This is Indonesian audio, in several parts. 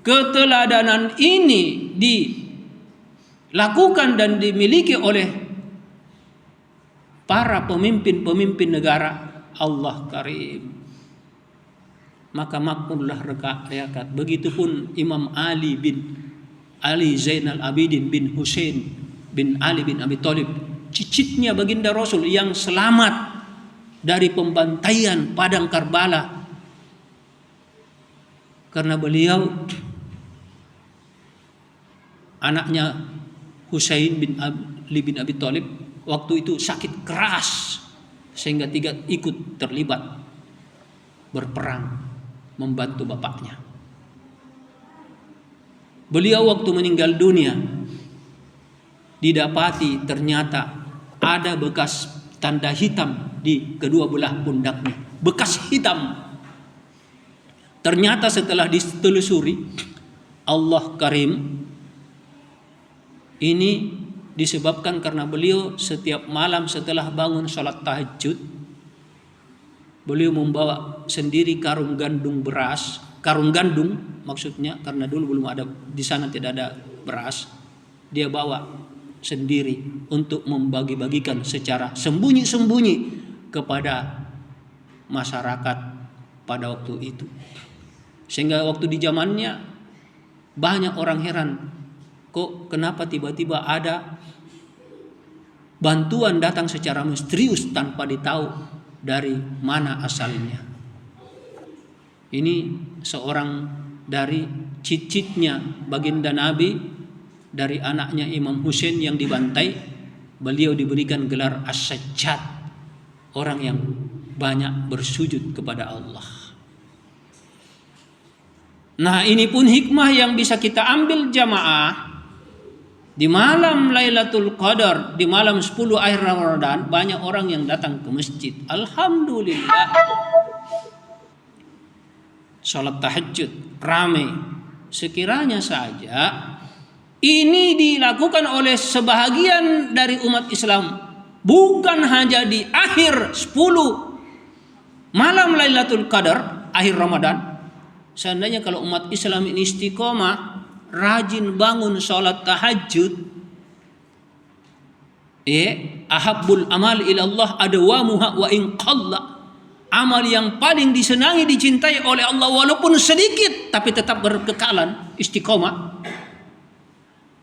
keteladanan ini dilakukan dan dimiliki oleh para pemimpin-pemimpin negara, Allah karim, maka makmurlah rakyat. Begitupun Imam Ali Zainal Abidin bin Hussein bin Ali bin Abi Thalib, cicitnya baginda Rasul yang selamat dari pembantaian padang Karbala, karena beliau anaknya Husain bin Ali bin Abi Thalib waktu itu sakit keras sehingga tidak ikut terlibat berperang membantu bapaknya. Beliau waktu meninggal dunia didapati ternyata ada bekas tanda hitam di kedua belah pundaknya, bekas hitam. Ternyata setelah ditelusuri, Allah karim, ini disebabkan karena beliau setiap malam setelah bangun sholat tahajud, beliau membawa sendiri karung gandum beras, karung gandum maksudnya, karena dulu belum ada, di sana tidak ada beras, dia bawa sendiri untuk membagi-bagikan secara sembunyi-sembunyi kepada masyarakat pada waktu itu. Sehingga waktu di zamannya banyak orang heran, kok kenapa tiba-tiba ada bantuan datang secara misterius tanpa ditahu dari mana asalnya. Ini seorang dari cicitnya baginda Nabi, dari anaknya Imam Husain yang dibantai, beliau diberikan gelar As-Sajjad, orang yang banyak bersujud kepada Allah. Nah, ini pun hikmah yang bisa kita ambil jamaah. Di malam Lailatul Qadar, di malam 10 akhir Ramadan, banyak orang yang datang ke masjid. Alhamdulillah. Salat tahajud ramai. Sekiranya saja ini dilakukan oleh sebahagian dari umat Islam, bukan hanya di akhir 10 malam Lailatul Qadar akhir Ramadan. Seandainya kalau umat Islam ini istiqomah, rajin bangun sholat tahajud, ahabbul amal ilallah adwamuha wa in qalla, amal yang paling disenangi, dicintai oleh Allah walaupun sedikit tapi tetap berkekalan, istiqomah,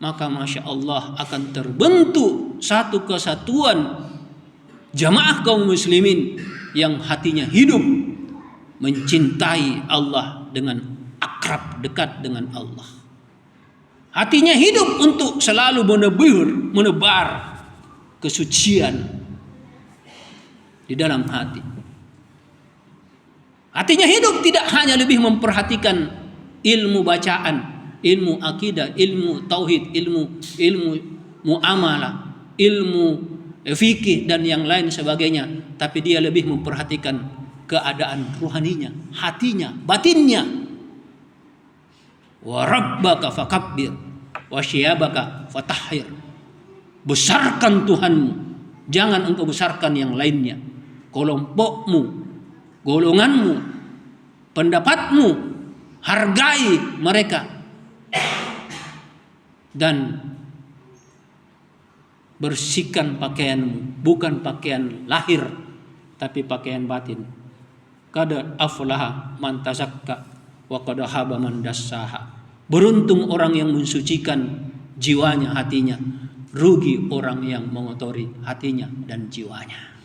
maka masya Allah akan terbentuk satu kesatuan jamaah kaum muslimin yang hatinya hidup mencintai Allah dengan akrab, dekat dengan Allah. Hatinya hidup untuk selalu menebar kesucian di dalam hati. Hatinya hidup tidak hanya lebih memperhatikan ilmu bacaan, ilmu akidah, ilmu tauhid, ilmu muamalah, ilmu fikih dan yang lain sebagainya, tapi dia lebih memperhatikan keadaan ruhaninya, hatinya, batinnya. Wa rabbaka fakabbir wa syiyabaka fatahhir. Besarkan Tuhanmu, jangan engkau besarkan yang lainnya. Kelompokmu, golonganmu, pendapatmu, hargai mereka. Dan bersihkan pakaianmu, bukan pakaian lahir tapi pakaian batin. Qad aflaha man tazakka wa qad khaba man dassaha. Beruntung orang yang mensucikan jiwanya, hatinya. Rugi orang yang mengotori hatinya dan jiwanya.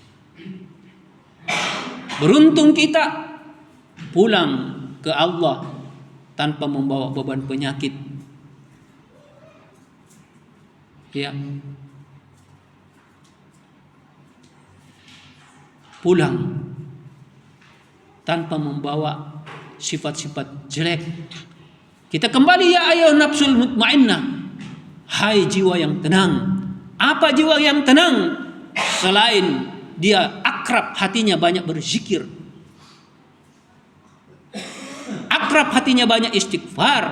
Beruntung kita pulang ke Allah tanpa membawa beban penyakit. Ya. Pulang tanpa membawa sifat-sifat jelek. Kita kembali, ya ayuh nafsul mutmainnah, hai jiwa yang tenang. Apa jiwa yang tenang? Selain dia akrab hatinya banyak berzikir, akrab hatinya banyak istighfar,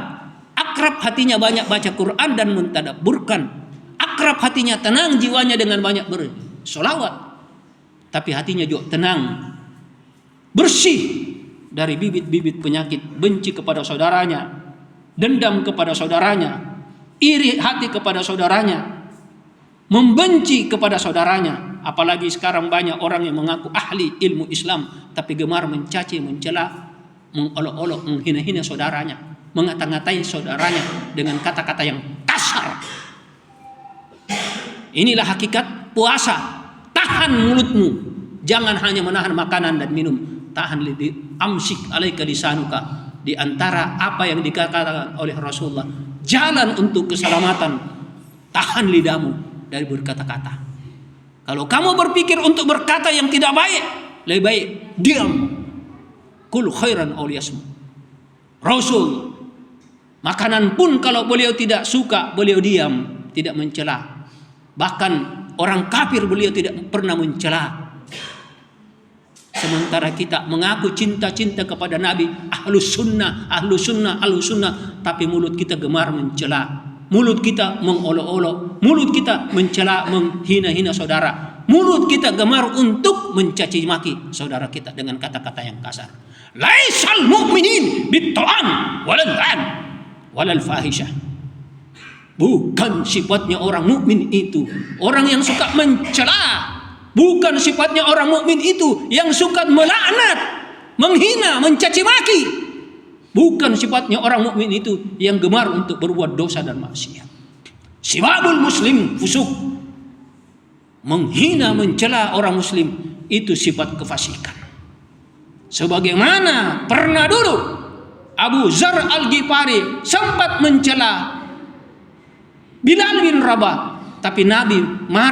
akrab hatinya banyak baca Quran dan mentadabburkan, akrab hatinya tenang jiwanya dengan banyak bersolawat, tapi hatinya juga tenang, bersih dari bibit-bibit penyakit benci kepada saudaranya, dendam kepada saudaranya, iri hati kepada saudaranya, membenci kepada saudaranya. Apalagi sekarang banyak orang yang mengaku ahli ilmu Islam tapi gemar mencaci, mencela, mengolok-olok, menghina-hina saudaranya, mengata-ngatai saudaranya dengan kata-kata yang kasar. Inilah hakikat puasa. Tahan mulutmu, jangan hanya menahan makanan dan minum. Tahan amsik alaika lisanuka. Di antara apa yang dikatakan oleh Rasulullah, jalan untuk keselamatan, tahan lidahmu dari berkata-kata. Kalau kamu berpikir untuk berkata yang tidak baik, lebih baik diam. Kul khairan aw liyasmut. Rasul, makanan pun kalau beliau tidak suka, beliau diam, tidak mencela. Bahkan orang kafir beliau tidak pernah mencela. Sementara kita mengaku cinta-cinta kepada Nabi, ahlus sunnah, tapi mulut kita gemar mencela. Mulut kita mengolok-olok, mulut kita mencela, menghina-hina saudara. Mulut kita gemar untuk mencaci maki saudara kita dengan kata-kata yang kasar. Laisal mu'minin bit-ta'an walal la'an walal fahisyah. Bukan sifatnya orang mukmin itu orang yang suka mencela. Bukan sifatnya orang mukmin itu yang suka melaknat, menghina, mencaci maki. Bukan sifatnya orang mukmin itu yang gemar untuk berbuat dosa dan maksiat. Sibabul muslim fusuk. Menghina, mencela orang muslim itu sifat kefasikan. Sebagaimana pernah dulu Abu Zar Al-Ghifari sempat mencela Bilal bin Rabah, tapi Nabi marah.